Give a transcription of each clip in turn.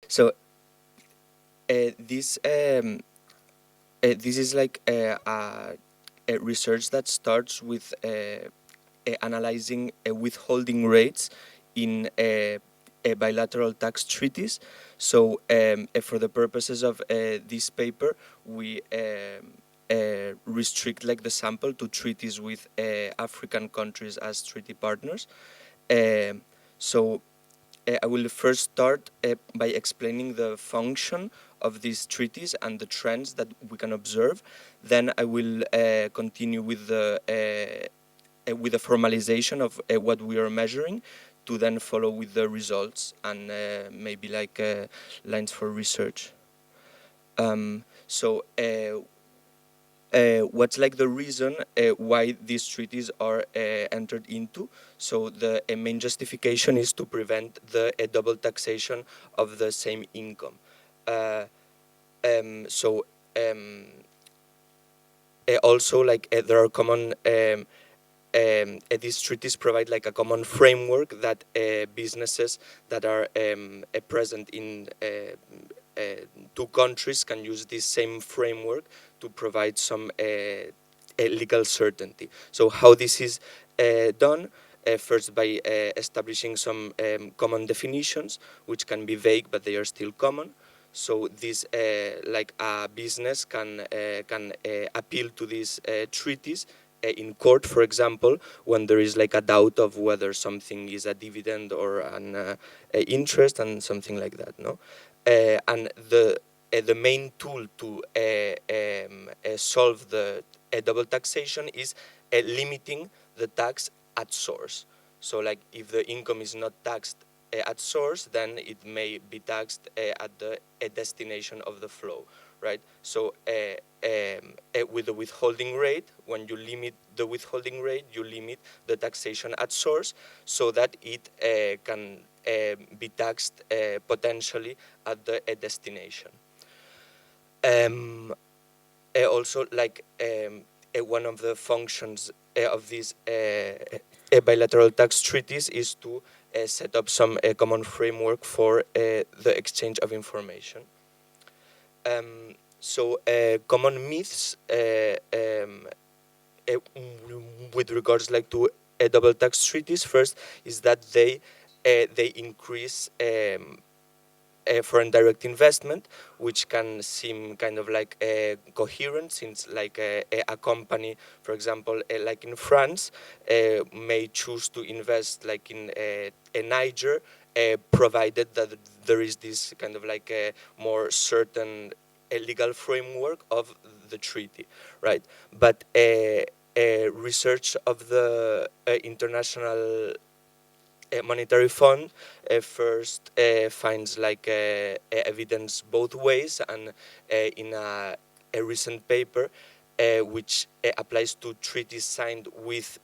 So this is like a research that starts with analyzing withholding rates in bilateral tax treaties. So for the purposes of this paper, we restrict like the sample to treaties with African countries as treaty partners. So I will first start by explaining the function of these treaties and the trends that we can observe. Then I will continue with the formalization of what we are measuring, to then follow with the results and maybe like lines for research. So what's like the reason why these treaties are entered into? So the main justification is to prevent the double taxation of the same income. Uh, so also like there are common these treaties provide like a common framework that businesses that are present in two countries can use this same framework to provide some legal certainty. So how this is done? First, by establishing some common definitions, which can be vague, but they are still common. So this, like a business, can appeal to these treaties in court, for example, when there is like a doubt of whether something is a dividend or an interest and something like that, no? And the main tool to solve the double taxation is limiting the tax at source. So like if the income is not taxed at source, then it may be taxed at the destination of the flow, right? So with the withholding rate, when you limit the withholding rate, you limit the taxation at source so that it can be taxed potentially at the destination. Also, like one of the functions of these bilateral tax treaties is to set up some common framework for the exchange of information. So common myths with regards like to double tax treaties. First is that they increase foreign direct investment, which can seem kind of like coherent, since like a company, for example, like in France, may choose to invest like in Niger, provided that there is this kind of like a more certain legal framework of the treaty, right? But research of the International Monetary Fund first finds like evidence both ways, and in a recent paper which applies to treaties signed with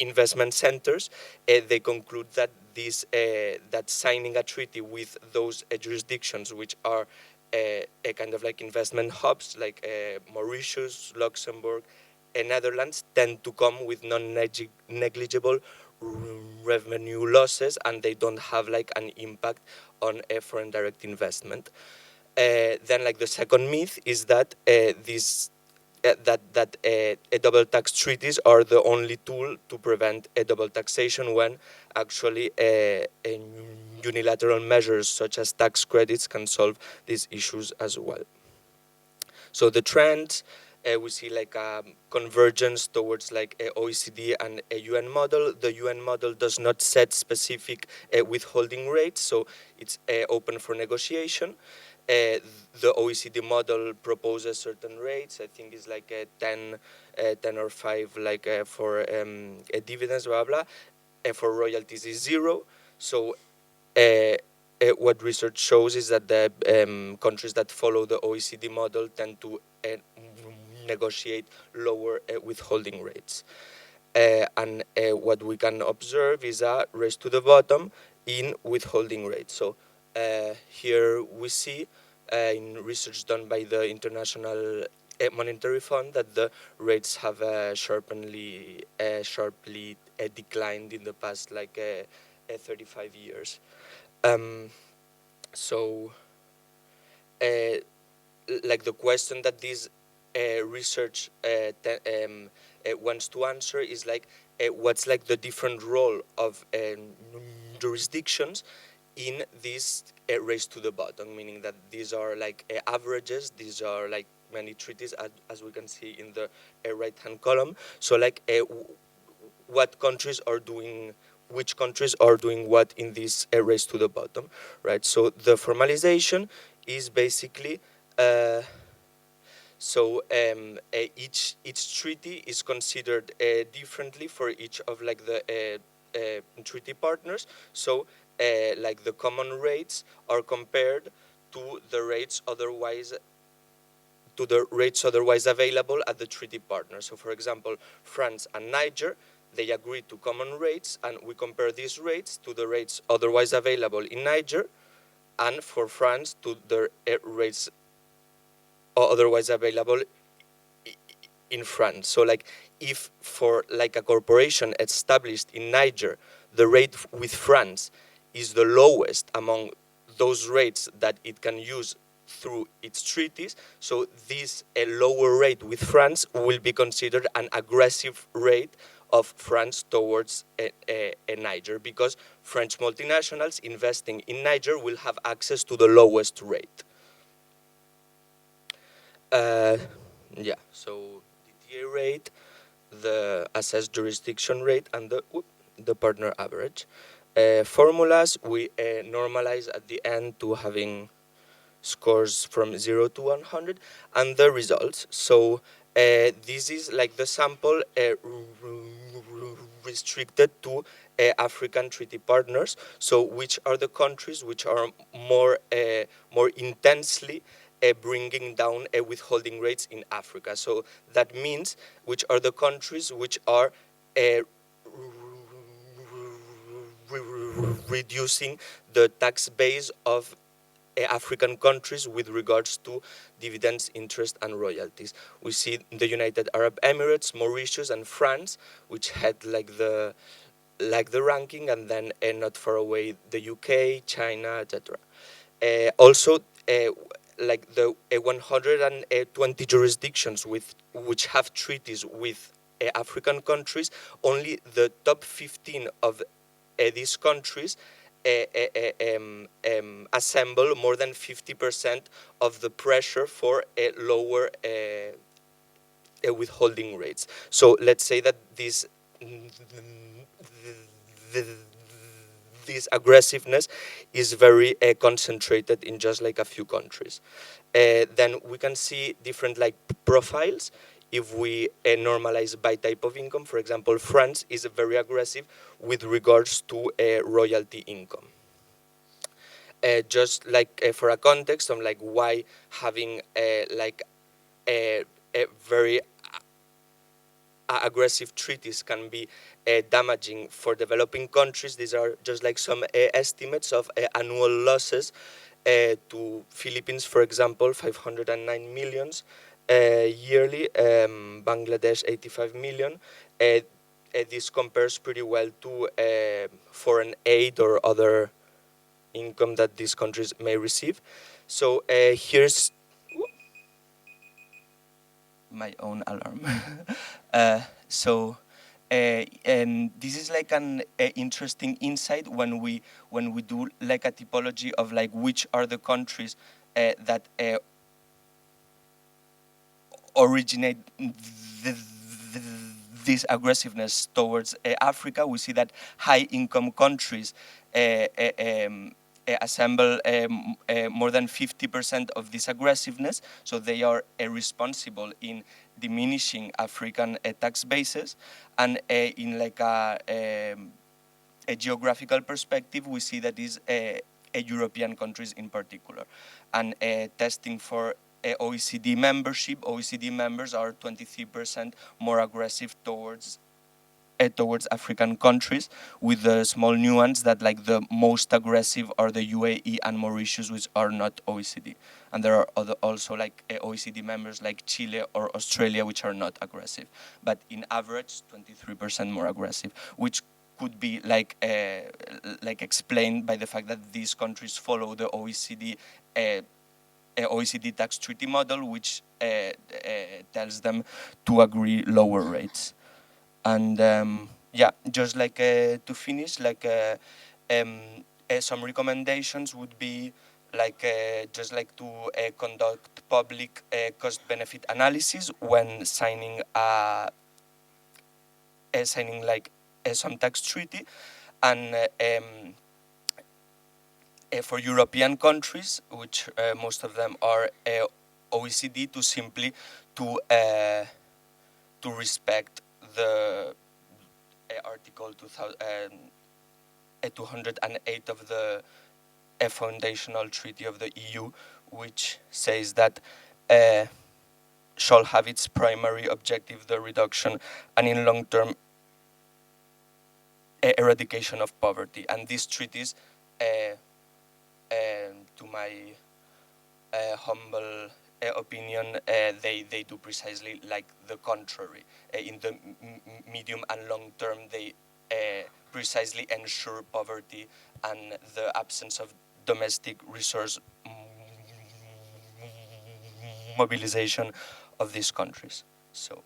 investment centers, they conclude that this that signing a treaty with those jurisdictions which are a kind of like investment hubs, like Mauritius, Luxembourg, and Netherlands, tend to come with non-negligible revenue losses, and they don't have like an impact on foreign direct investment. Then, like the second myth is that these double tax treaties are the only tool to prevent a double taxation, when actually unilateral measures such as tax credits can solve these issues as well. So the trend, we see like a convergence towards like a OECD and a UN model. The UN model does not set specific withholding rates, so it's open for negotiation. The OECD model proposes certain rates. I think it's like a 10 or 5, like for dividends, blah blah. For royalties is 0. So what research shows is that the countries that follow the OECD model tend to negotiate lower withholding rates. And what we can observe is a race to the bottom in withholding rates. So here we see in research done by the International monetary fund, that the rates have sharply declined in the past 35 years. Um, so, like the question that this research wants to answer is what's like the different role of jurisdictions in this race to the bottom, meaning that these are averages, these are like many treaties, as we can see in the right-hand column. So what countries are doing, which countries are doing what in this race to the bottom, right? So the formalization is basically each treaty is considered differently for each of the treaty partners. So the common rates are compared to the rates otherwise available at the treaty partner. So for example, France and Niger, they agree to common rates, and we compare these rates to the rates otherwise available in Niger, and for France to the rates otherwise available in France. So if for a corporation established in Niger, the rate with France is the lowest among those rates that it can use through its treaties, so this a lower rate with France will be considered an aggressive rate of France towards Niger, because French multinationals investing in Niger will have access to the lowest rate. Yeah, so DTA rate, the assessed jurisdiction rate, and the partner average. Formulas, we normalize at the end to having scores from 0 to 100, and the results. So this is like the sample restricted to African treaty partners. So which are the countries which are more intensely bringing down withholding rates in Africa? So that means which are the countries which are reducing the tax base of African countries with regards to dividends, interest, and royalties. We see the United Arab Emirates, Mauritius, and France, which had the ranking, and then not far away the UK, China, etc. Also, the 120 jurisdictions which have treaties with African countries, only the top 15 of these countries assemble more than 50% of the pressure for lower withholding rates. So let's say that this aggressiveness is very concentrated in just a few countries. Then we can see different profiles. If we normalize by type of income, for example, France is very aggressive with regards to royalty income. Just for a context on why having a very aggressive treaties can be damaging for developing countries. These are just some estimates of annual losses to Philippines, for example, 509 millions yearly, Bangladesh 85 million. This compares pretty well to foreign aid or other income that these countries may receive. So here's my own alarm. And this is an interesting insight when we do a typology of which are the countries that originate this aggressiveness towards Africa. We see that high income countries assemble more than 50% of this aggressiveness, so they are responsible in diminishing African tax bases. And in a geographical perspective, we see that is European countries in particular. And testing for OECD membership, OECD members are 23% more aggressive towards towards African countries, with the small nuance that like the most aggressive are the UAE and Mauritius, which are not OECD. And there are also like OECD members like Chile or Australia, which are not aggressive. But in average, 23% more aggressive, which could be like explained by the fact that these countries follow the OECD tax treaty model, which tells them to agree lower rates. And yeah, just like to finish, some recommendations would be just like to conduct public cost-benefit analysis when signing some tax treaty, and for European countries, which most of them are OECD, to simply to uh, to respect the Article 208 of the foundational treaty of the EU, which says that shall have its primary objective the reduction and in long term eradication of poverty. And these treaties, to my humble opinion, they do precisely like the contrary. In the medium and long term, they precisely ensure poverty and the absence of domestic resource mobilization of these countries. So